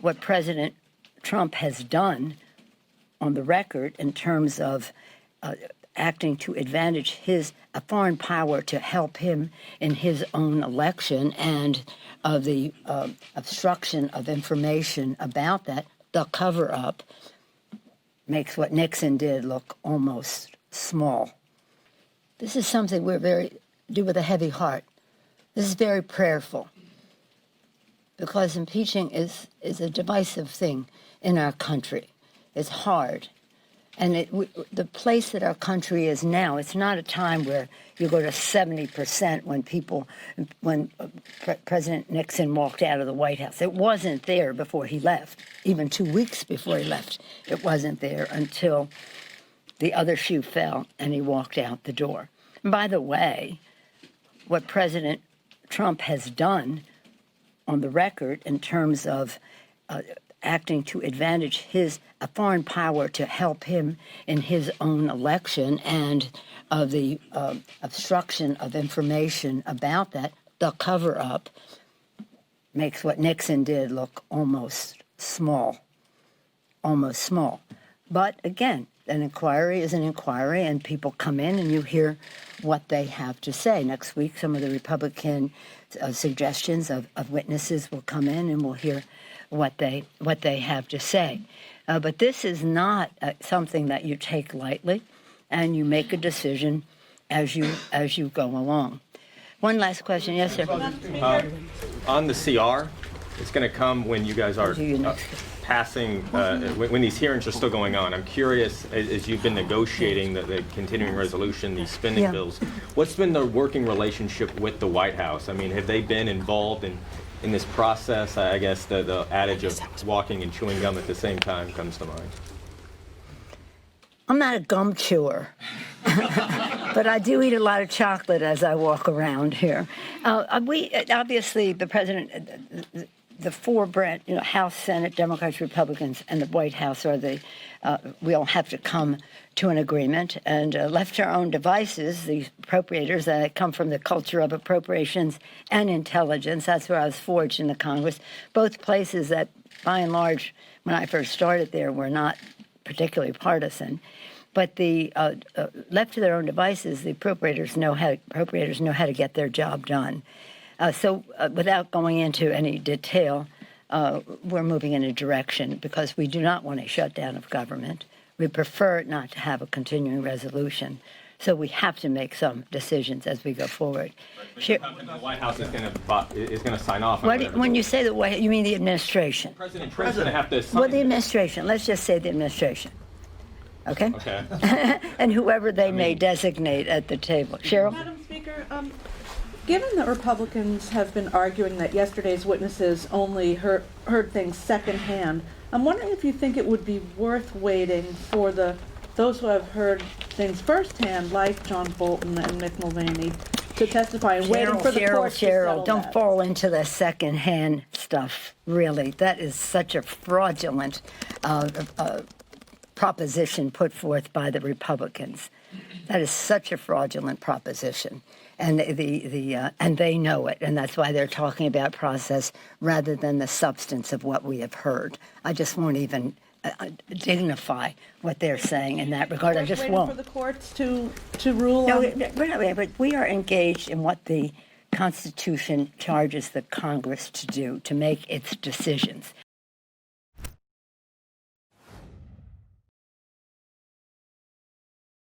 what President Trump has done on the record in terms of acting to advantage a foreign power to help him in his own election, and the obstruction of information about that, the cover-up, makes what Nixon did look almost small. This is something we do with a heavy heart. This is very prayerful, because impeaching is a divisive thing in our country. It's hard. And the place that our country is now, it's not a time where you go to 70% when President Nixon walked out of the White House. It wasn't there before he left. Even 2 weeks before he left, it wasn't there until the other shoe fell and he walked out the door. And by the way, what President Trump has done on the record in terms of acting to advantage a foreign power to help him in his own election, and the obstruction of information about that, the cover-up, makes what Nixon did look almost small. But again, an inquiry is an inquiry, and people come in and you hear what they have to say. Next week, some of the Republican suggestions of witnesses will come in, and we'll hear what they have to say. But this is not something that you take lightly, and you make a decision as you go along. One last question. Yes, sir. On the CR, it's going to come when you guys are passing, when these hearings are still going on. I'm curious, as you've been negotiating the continuing resolution, these spending bills, what's been the working relationship with the White House? I mean, have they been involved in this process? I guess the adage of walking and chewing gum at the same time comes to mind. I'm not a gum chewer, but I do eat a lot of chocolate as I walk around here. Obviously, the president, the four branch, House, Senate, Democrats, Republicans, and the White House we all have to come to an agreement. And left to our own devices, the appropriators that come from the culture of appropriations and intelligence, that's where I was forged in the Congress, both places that, by and large, when I first started there, were not particularly partisan. But the left to their own devices, the appropriators know how to get their job done. So without going into any detail, we're moving in a direction because we do not want a shutdown of government. We prefer not to have a continuing resolution. So we have to make some decisions as we go forward. The White House is going to sign off on it. When you say the White House, you mean the administration? President Trump's going to have to sign. Well, the administration. Let's just say the administration. Okay? Okay. And whoever they may designate at the table. Cheryl? Madam Speaker, given that Republicans have been arguing that yesterday's witnesses only heard things secondhand, I'm wondering if you think it would be worth waiting for those who have heard things firsthand, like John Bolton and Mick Mulvaney, to testify, and waiting for the courts to settle don't that. fall into the secondhand stuff, really. That is such a fraudulent proposition put forth by the Republicans. That is such a fraudulent proposition. And and they know it, and that's why they're talking about process rather than the substance of what we have heard. I just won't even dignify what they're saying in that regard. I just won't. Waiting for the courts to rule No, on. we're not waiting, but we are engaged in what the Constitution charges the Congress to do, to make its decisions.